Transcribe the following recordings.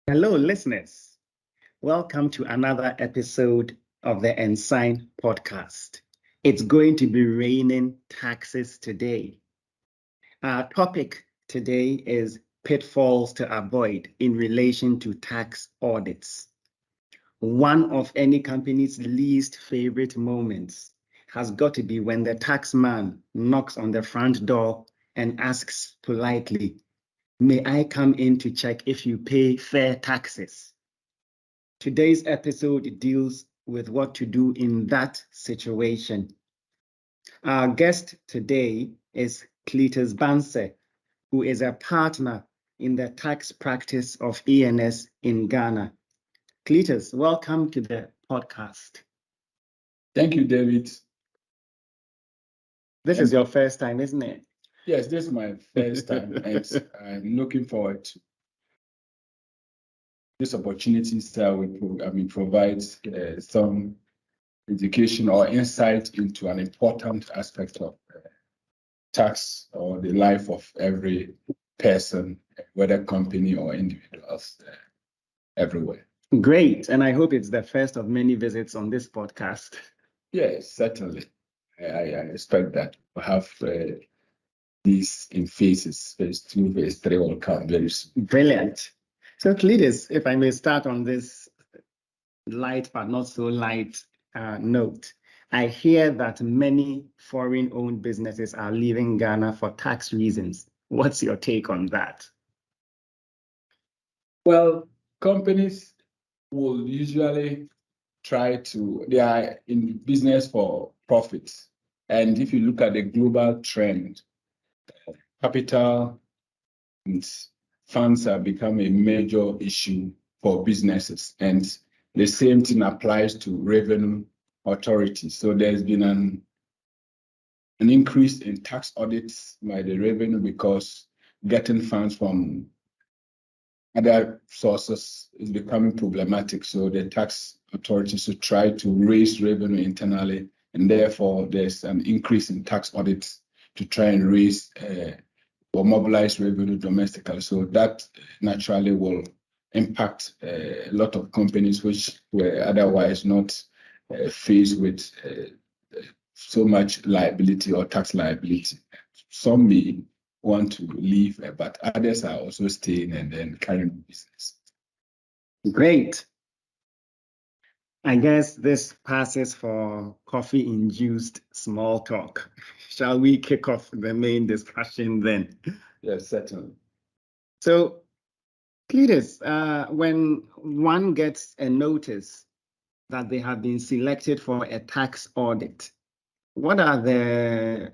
Hello, listeners. Welcome to another episode of the ENSign podcast. It's going to be raining taxes today. Our topic today is pitfalls to avoid in relation to tax audits. One of any company's least favorite moments has got to be when the taxman knocks on the front door and asks politely, "May I come in to check if you pay fair taxes?" Today's episode deals with what to do in that situation. Our guest today is Cletus Banse, who is a partner in the tax practice of ENS in Ghana. Cletus, welcome to the podcast. Thank you, David. This is your first time, isn't it? Yes, this is my first time, and I'm looking forward to this opportunity that provide some education or insight into an important aspect of tax or the life of every person, whether company or individuals, everywhere. Great, and I hope it's the first of many visits on this podcast. Yes, certainly. I expect that we'll have these in phase 2, phase 3 will come very soon. Brilliant. So, Cletus, if I may start on this light but not so light note, I hear that many foreign-owned businesses are leaving Ghana for tax reasons. What's your take on that? Well, companies will usually they are in business for profits. And if you look at the global trend, capital and funds have become a major issue for businesses. And the same thing applies to revenue authorities. So there's been an increase in tax audits by the revenue because getting funds from other sources is becoming problematic. So the tax authorities should try to raise revenue internally, and therefore there's an increase in tax audits to try and raise or mobilize revenue domestically. So that naturally will impact a lot of companies which were otherwise not faced with so much liability or tax liability. Some may want to leave, but others are also staying and then carrying business. Great. I guess this passes for coffee-induced small talk. Shall we kick off the main discussion then? Yes, certainly. So, Cletus, when one gets a notice that they have been selected for a tax audit, what are the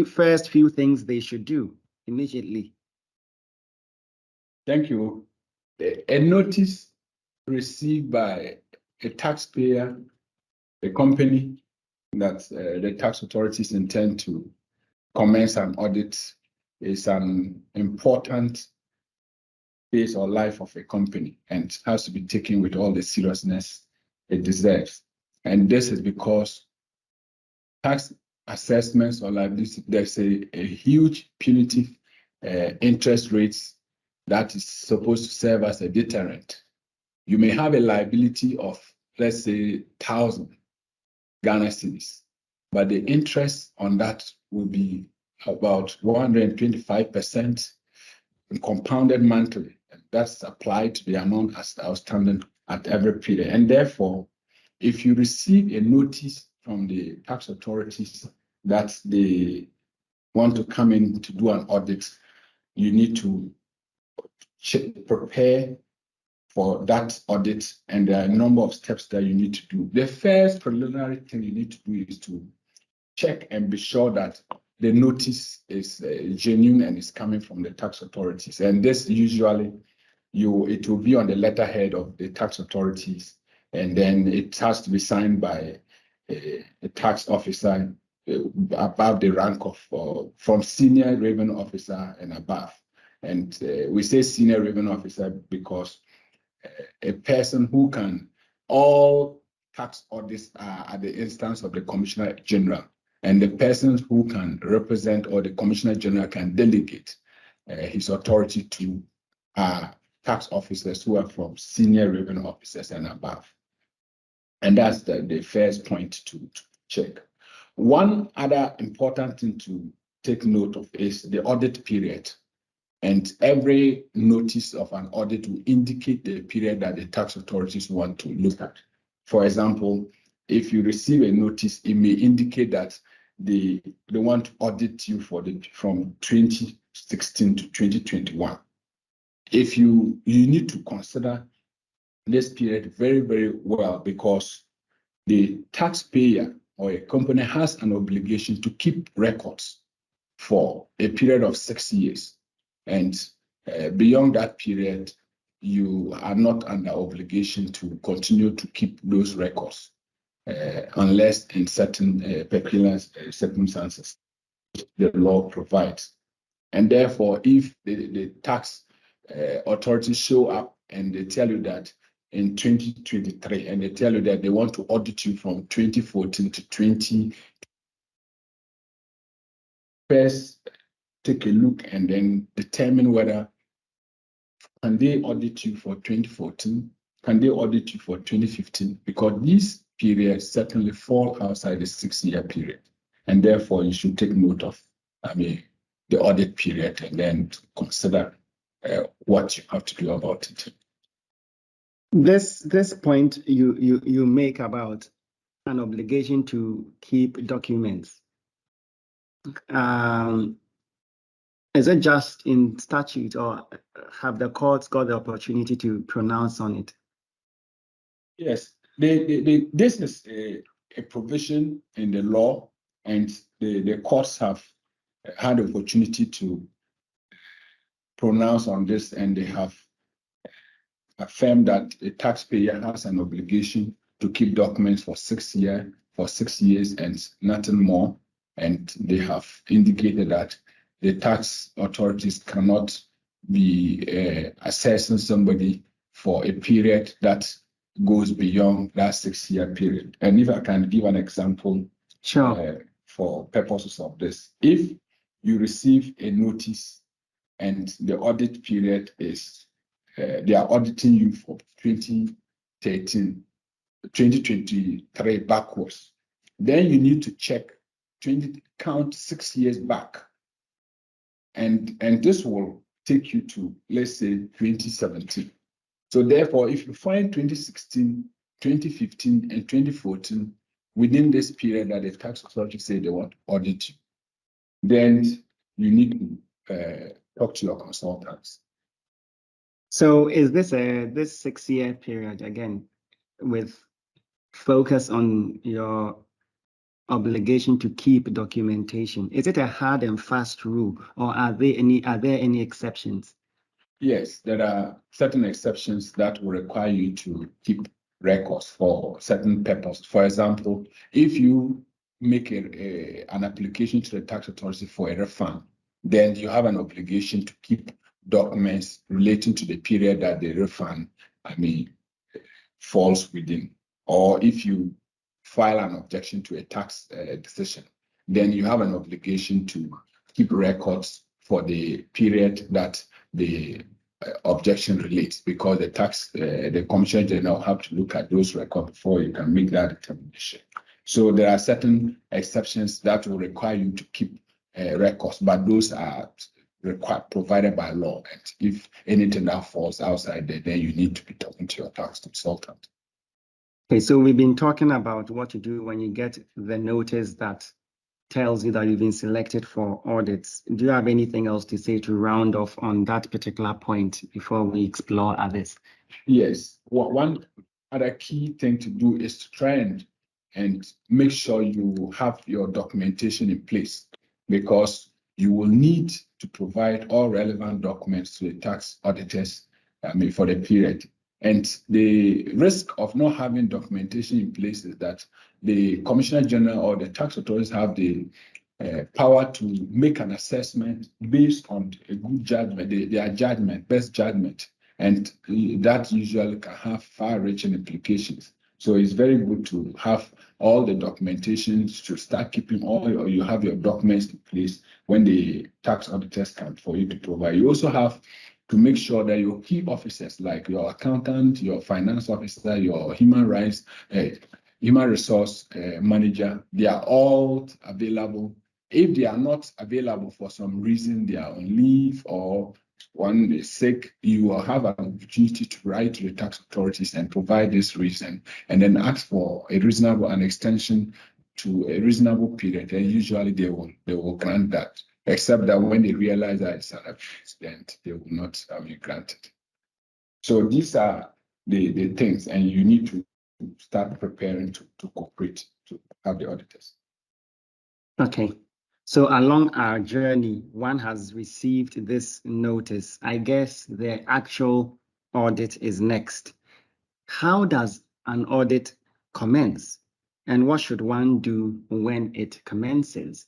first few things they should do immediately? Thank you. A notice received by a taxpayer, the company that the tax authorities intend to commence an audit is an important phase or life of a company and has to be taken with all the seriousness it deserves. And this is because tax assessments or liability, there's a huge punitive interest rates that is supposed to serve as a deterrent. You may have a liability of, let's say, 1,000 Ghana cedis, but the interest on that will be about 125% compounded monthly. That's applied to the amount as outstanding at every period. And therefore, if you receive a notice from the tax authorities that they want to come in to do an audit, you need to prepare for that audit, and there are a number of steps that you need to do. The first preliminary thing you need to do is to check and be sure that the notice is genuine and is coming from the tax authorities. And this usually, it will be on the letterhead of the tax authorities, and then it has to be signed by a tax officer above the rank of from senior revenue officer and above. And we say senior revenue officer because a person who can, all tax audits are at the instance of the Commissioner General, and the persons who can represent or the Commissioner General can delegate his authority to tax officers who are from senior revenue officers and above. And that's the first point to check. One other important thing to take note of is the audit period. And every notice of an audit will indicate the period that the tax authorities want to look at. For example, if you receive a notice, it may indicate that they want to audit you from 2016 to 2021. If you need to consider this period very, very well, because the taxpayer or a company has an obligation to keep records for a period of 6 years. And beyond that period, you are not under obligation to continue to keep those records unless in certain peculiar circumstances the law provides. And therefore, if the tax authorities show up and they tell you that in 2023, and they tell you that they want to audit you from 2014 to 20, first take a look and then determine whether can they audit you for 2014, can they audit you for 2015, because these periods certainly fall outside the 6-year period, and therefore you should take note of, the audit period and then consider what you have to do about it. This point you make about an obligation to keep documents. Is it just in statute, or have the courts got the opportunity to pronounce on it? Yes, this is a provision in the law, and the courts have had the opportunity to pronounce on this, and they have affirmed that a taxpayer has an obligation to keep documents for 6 years and nothing more. And they have indicated that the tax authorities cannot be assessing somebody for a period that goes beyond that 6-year period. And if I can give an example, sure, for purposes of this, if you receive a notice and the audit period is they are auditing you for 2013, 2023 backwards, then you need to check count 6 years back, and this will take you to, let's say, 2017. So therefore, if you find 2016, 2015, and 2014 within this period that the tax authority say they want to audit you, then you need to talk to your consultants. So is this 6-year period, again, with focus on your obligation to keep documentation? Is it a hard and fast rule, or are there any exceptions? Yes, there are certain exceptions that will require you to keep records for certain purposes. For example, if you make an application to the tax authority for a refund, then you have an obligation to keep documents relating to the period that the refund, falls within. Or if you file an objection to a tax decision, then you have an obligation to keep records for the period that the objection relates, because the Commissioner General have to look at those records before you can make that determination. So there are certain exceptions that will require you to keep records, but those are provided by law. And if anything that falls outside there, then you need to be talking to your tax consultant. Okay, so we've been talking about what to do when you get the notice that tells you that you've been selected for audits. Do you have anything else to say to round off on that particular point before we explore others? Yes, one other key thing to do is to try and make sure you have your documentation in place, because you will need to provide all relevant documents to the tax auditors for the period. And the risk of not having documentation in place is that the Commissioner General or the tax authorities have the power to make an assessment based on a good judgment, their judgment, best judgment, and that usually can have far-reaching implications. So it's very good to have all the documentation, to start keeping you have your documents in place when the tax auditors come for you to provide. You also have to make sure that your key officers, like your accountant, your finance officer, your human resource manager, they are all available. If they are not available for some reason, they are on leave or one is sick, you will have an opportunity to write to the tax authorities and provide this reason, and then ask for an extension to a reasonable period. And usually they will grant that, except that when they realize that it's an accident, they will not be granted. So these are the things, and you need to start preparing to cooperate to have the auditors. Okay. So along our journey, one has received this notice. I guess the actual audit is next. How does an audit commence? And what should one do when it commences?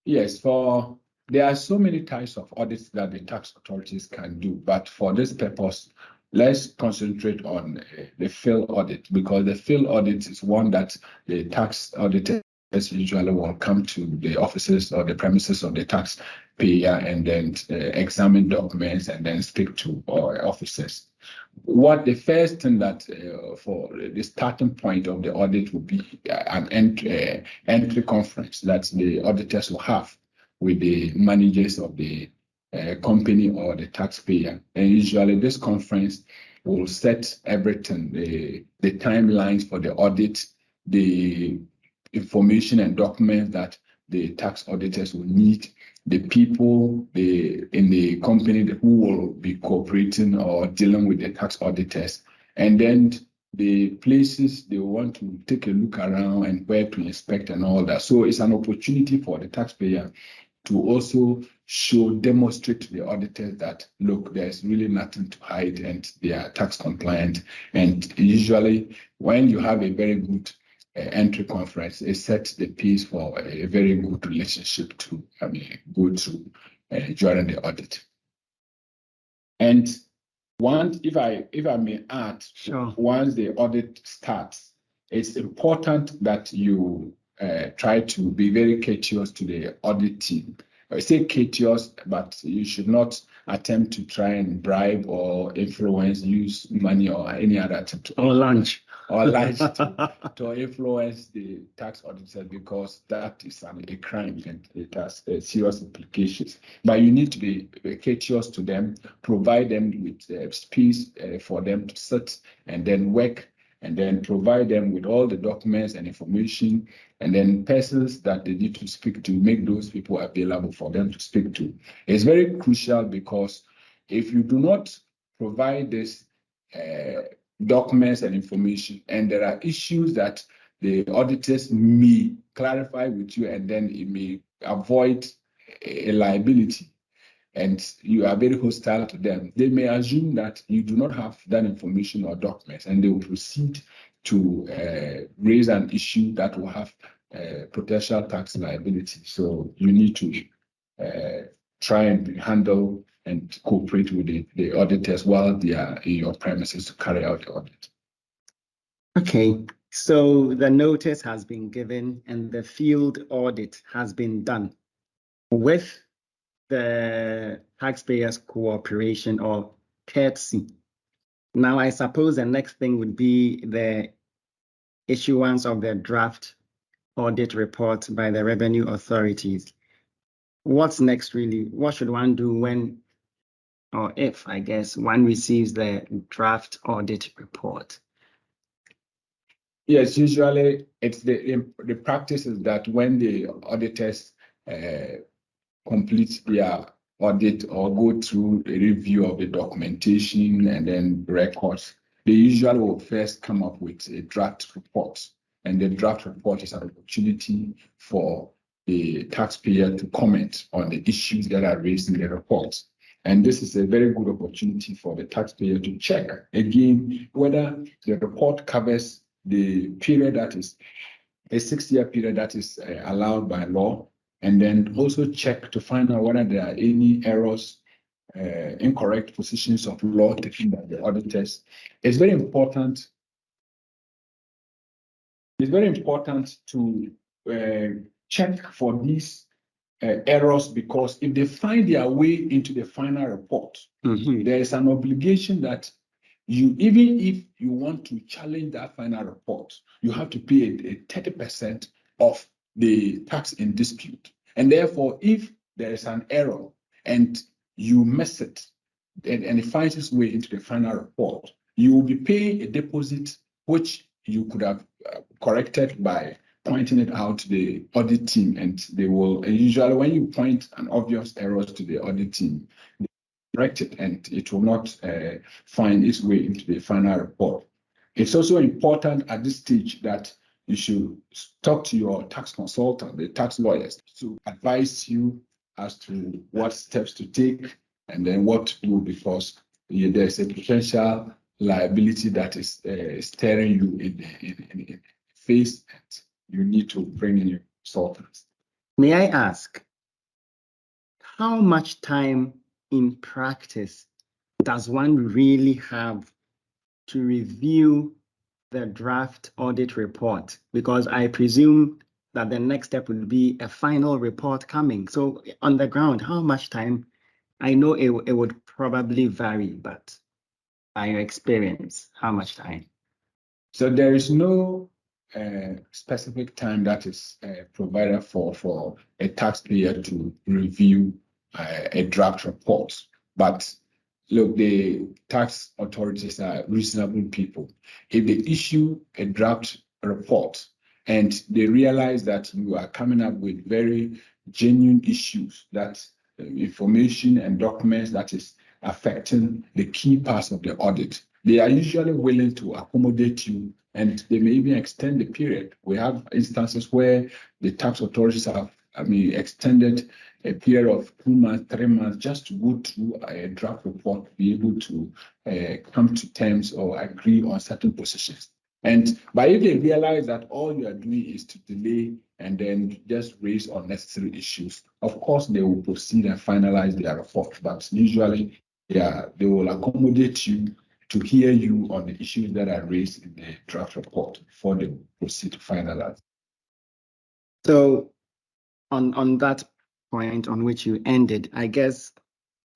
Yes, there are so many types of audits that the tax authorities can do, but for this purpose, let's concentrate on the field audit, because the field audit is one that the tax auditors usually will come to the offices or the premises of the taxpayer and then examine documents and then speak to officers. The first thing that for the starting point of the audit will be an entry conference that the auditors will have with the managers of the company or the taxpayer. And usually this conference will set everything, the timelines for the audit, the information and documents that the tax auditors will need, the people in the company who will be cooperating or dealing with the tax auditors, and then the places they want to take a look around and where to inspect and all that. So it's an opportunity for the taxpayer to also demonstrate to the auditors that, look, there's really nothing to hide and they are tax compliant. And usually when you have a very good entry conference, it sets the pace for a very good relationship to go through during the audit. And if I may add, sure. Once the audit starts, it's important that you try to be very courteous to the audit team. I say courteous, but you should not attempt to try and bribe or influence, use money or any other attempt or lunch to influence the tax auditor, because that is a crime and it has serious implications. But you need to be courteous to them, provide them with space for them to sit and then work, and then provide them with all the documents and information, and then persons that they need to speak to, make those people available for them to speak to. It's very crucial, because if you do not provide this documents and information, and there are issues that the auditors may clarify with you, and then it may avoid a liability, and you are very hostile to them, they may assume that you do not have that information or documents, and they will proceed to raise an issue that will have potential tax liability. So you need to try and handle and cooperate with the auditors while they are in your premises to carry out the audit. Okay, so the notice has been given and the field audit has been done with the taxpayers' cooperation or courtesy. Now, I suppose the next thing would be the issuance of the draft audit report by the revenue authorities. What's next, really? What should one do when, or if, I guess, one receives the draft audit report? Yes, usually it's the practice is that when the auditors complete their audit or go through a review of the documentation and then records, they usually will first come up with a draft report. And the draft report is an opportunity for the taxpayer to comment on the issues that are raised in the report. And this is a very good opportunity for the taxpayer to check again whether the report covers the period that is a 6-year period that is allowed by law, and then also check to find out whether there are any errors, incorrect positions of law taken by the auditors. It's very important. It's very important to check for these errors, because if they find their way into the final report, there is an obligation that even if you want to challenge that final report, you have to pay a 30% of the tax in dispute. And therefore, if there is an error and you miss it, and it finds its way into the final report, you will be paying a deposit which you could have corrected by pointing it out to the audit team, and they will usually, when you point an obvious error to the audit team, they correct it and it will not find its way into the final report. It's also important at this stage that you should talk to your tax consultant, the tax lawyers, to advise you as to what steps to take and then what to do, because there's a potential liability that is staring you in the face, and you need to bring in your consultants. May I ask, how much time in practice does one really have to review the draft audit report? Because I presume that the next step will be a final report coming. So on the ground, how much time? I know it would probably vary, but by your experience, how much time? So there is no specific time that is provided for a taxpayer to review a draft report. But look, the tax authorities are reasonable people. If they issue a draft report and they realize that you are coming up with very genuine issues, that information and documents that is affecting the key parts of the audit, they are usually willing to accommodate you, and they may even extend the period. We have instances where the tax authorities have extended a period of 2 months, 3 months, just to go through a draft report, to be able to come to terms or agree on certain positions. But if they realize that all you are doing is to delay and then just raise unnecessary issues, of course, they will proceed and finalize their report. But usually, they will accommodate you to hear you on the issues that are raised in the draft report before they proceed to finalize. So on that point on which you ended, I guess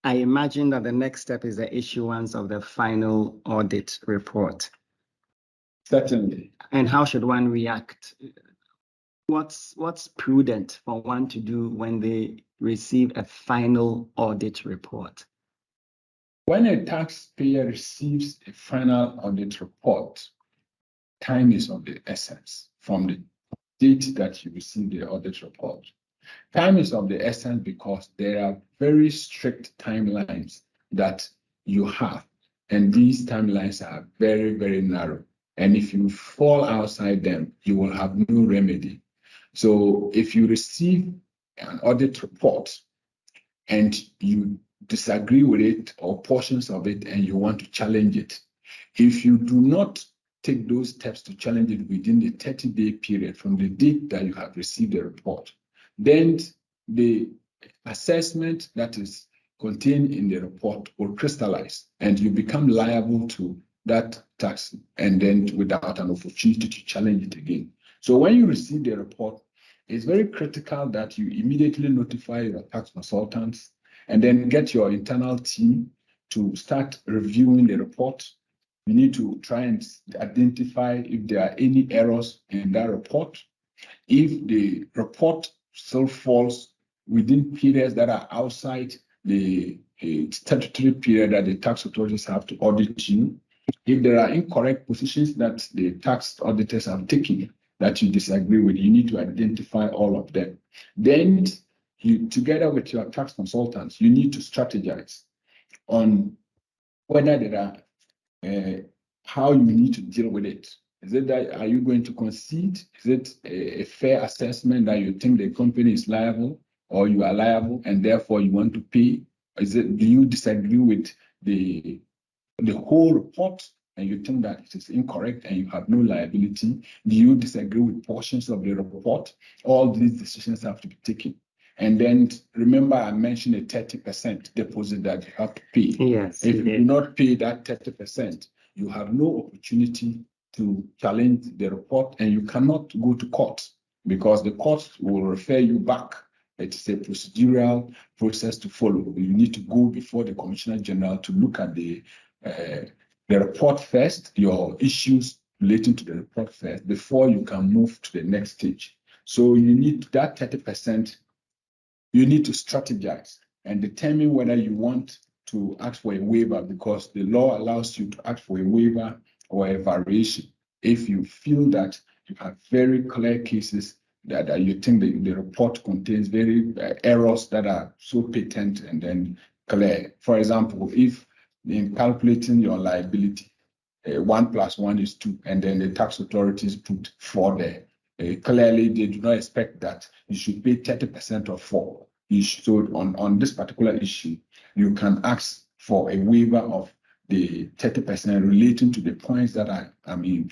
I imagine that the next step is the issuance of the final audit report. Certainly. And how should one react? What's prudent for one to do when they receive a final audit report? When a taxpayer receives a final audit report, time is of the essence from the date that you receive the audit report. Time is of the essence because there are very strict timelines that you have, and these timelines are very, very narrow. And if you fall outside them, you will have no remedy. So if you receive an audit report and you disagree with it or portions of it and you want to challenge it, if you do not take those steps to challenge it within the 30-day period from the date that you have received the report, then the assessment that is contained in the report will crystallize and you become liable to that tax, and then without an opportunity to challenge it again. So when you receive the report, it's very critical that you immediately notify your tax consultants and then get your internal team to start reviewing the report. You need to try and identify if there are any errors in that report. If the report still falls within periods that are outside the statutory period that the tax authorities have to audit you, if there are incorrect positions that the tax auditors have taken that you disagree with, you need to identify all of them. Then you, together with your tax consultants, you need to strategize on whether there are how you need to deal with it. Is it that, are you going to concede? Is it a fair assessment that you think the company is liable or you are liable and therefore you want to pay? Is it, do you disagree with the whole report and you think that it is incorrect and you have no liability? Do you disagree with portions of the report? All these decisions have to be taken. And then remember, I mentioned a 30% deposit that you have to pay. Yes. If you do not pay that 30%, you have no opportunity to challenge the report and you cannot go to court because the court will refer you back It's a procedural process to follow. You need to go before the Commissioner General to look at the report first, your issues relating to the report first, before you can move to the next stage. So you need that 30%, you need to strategize and determine whether you want to ask for a waiver, because the law allows you to ask for a waiver or a variation if you feel that you have very clear cases that you think the report contains very errors that are so patent and then clear. For example, if in calculating your liability, 1 + 1 is 2, and then the tax authorities put 4 there. Clearly, they do not expect that you should pay 30% of 4. So on this particular issue, you can ask for a waiver of the 30% relating to the points that are,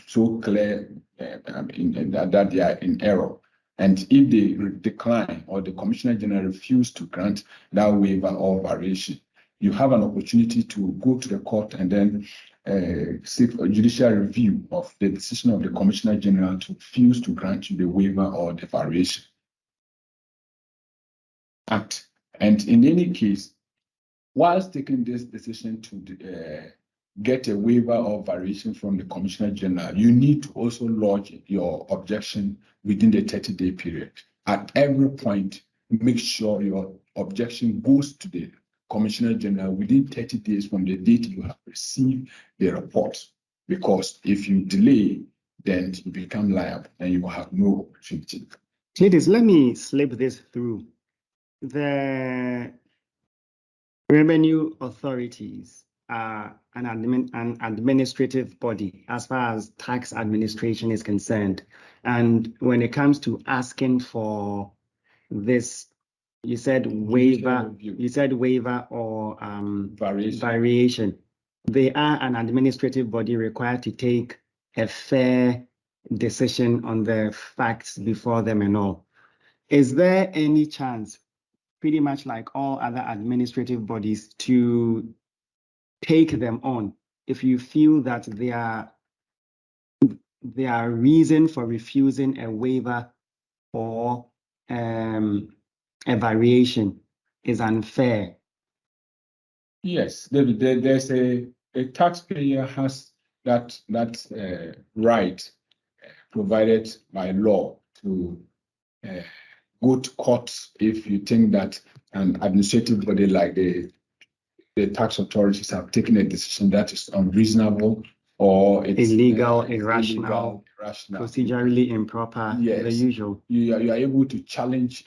so clear that they are in error. And if they decline or the Commissioner General refuse to grant that waiver or variation, you have an opportunity to go to the court and then seek a judicial review of the decision of the Commissioner General to refuse to grant you the waiver or the variation act. And in any case, whilst taking this decision to get a waiver or variation from the Commissioner General, you need to also lodge your objection within the 30-day period. At every point, make sure your objection goes to the Commissioner General within 30 days from the date you have received the report. Because if you delay, then you become liable and you will have no opportunity. Ladies, let me slip this through. The revenue authorities are an administrative body as far as tax administration is concerned. And when it comes to asking for this, you said waiver or variation. They are an administrative body required to take a fair decision on the facts before them and all. Is there any chance, pretty much like all other administrative bodies, to take them on if you feel that their reason for refusing a waiver or a variation is unfair? Yes, there's a taxpayer has that right provided by law to go to court if you think that an administrative body like the tax authorities have taken a decision that is unreasonable or it's illegal, irrational, procedurally improper, yes, the usual. You are able to challenge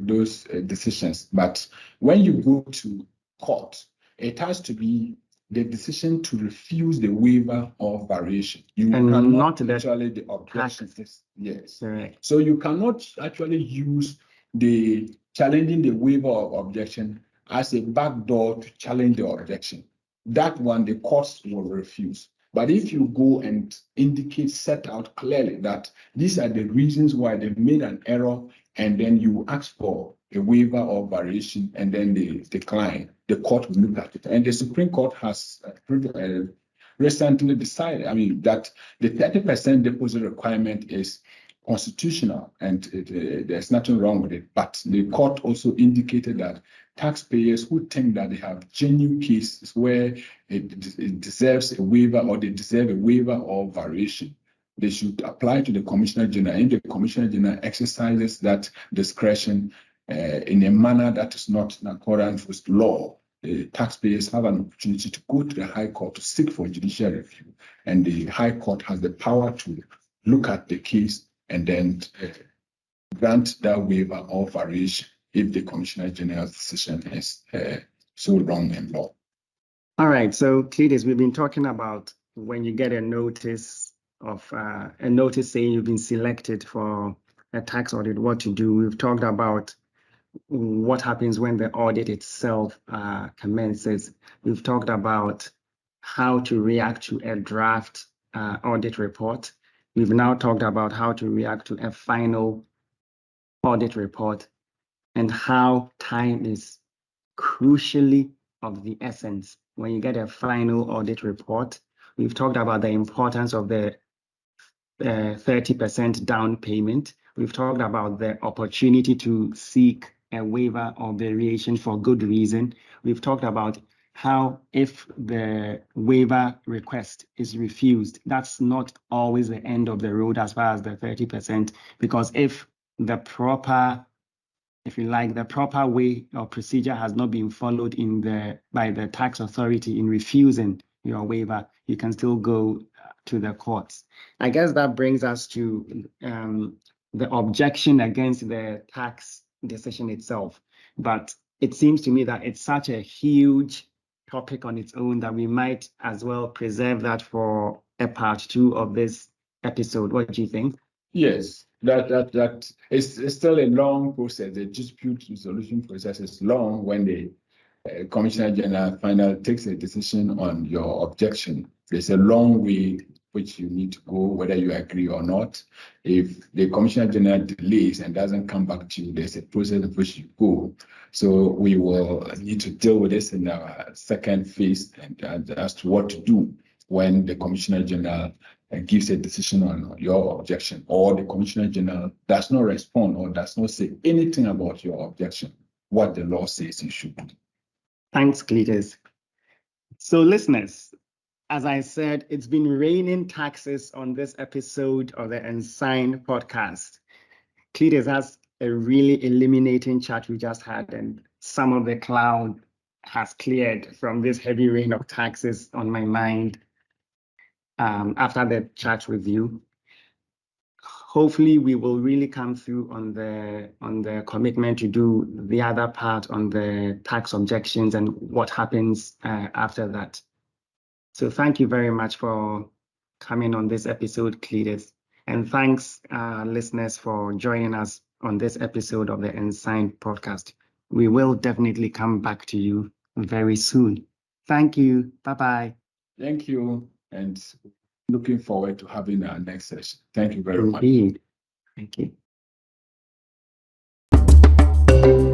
those decisions. But when you go to court, it has to be the decision to refuse the waiver or variation. You cannot actually the objection. Yes. Correct. So you cannot actually use the challenging the waiver or objection as a backdoor to challenge the objection. That one, the courts will refuse. But if you go and set out clearly that these are the reasons why they made an error, and then you ask for a waiver or variation, and then they decline, the court will look at it. And the Supreme Court has recently decided, that the 30% deposit requirement is constitutional, and there's nothing wrong with it. But the court also indicated that taxpayers who think that they have genuine cases where it deserves a waiver or they deserve a waiver or variation, they should apply to the Commissioner General. And the Commissioner General exercises that discretion in a manner that is not in accordance with law, the taxpayers have an opportunity to go to the High Court to seek for judicial review. And the High Court has the power to look at the case and then grant that waiver or variation if the Commissioner General's decision is so wrong and law. All right, so Cletus, we've been talking about when you get a notice saying you've been selected for a tax audit, what to do. We've talked about what happens when the audit itself commences. We've talked about how to react to a draft audit report. We've now talked about how to react to a final audit report and how time is crucially of the essence when you get a final audit report. We've talked about the importance of the 30% down payment. We've talked about the opportunity to seek a waiver or variation for good reason. We've talked about how if the waiver request is refused, that's not always the end of the road as far as the 30%, because if the proper way or procedure has not been followed by the tax authority in refusing your waiver, you can still go to the courts. I guess that brings us to the objection against the tax decision itself. But it seems to me that it's such a huge topic on its own that we might as well preserve that for a part 2 of this episode. What do you think? Yes, that is still a long process. The dispute resolution process is long when the Commissioner General finally takes a decision on your objection. There's a long way which you need to go, whether you agree or not. If the Commissioner General delays and doesn't come back to you, there's a process in which you go. So we will need to deal with this in our second phase and as to what to do when the Commissioner General gives a decision on your objection, or the Commissioner General does not respond or does not say anything about your objection, what the law says you should do. Thanks, Cletus. So listeners, as I said, it's been raining taxes on this episode of the ENSign podcast. Cletus has a really illuminating chat we just had, and some of the cloud has cleared from this heavy rain of taxes on my mind after the chat review. Hopefully, we will really come through on the commitment to do the other part on the tax objections and what happens after that. So thank you very much for coming on this episode, Cletus. And thanks, listeners, for joining us on this episode of the ENSign podcast. We will definitely come back to you very soon. Thank you. Bye-bye. Thank you. And looking forward to having our next session. Thank you very much. Indeed. Thank you.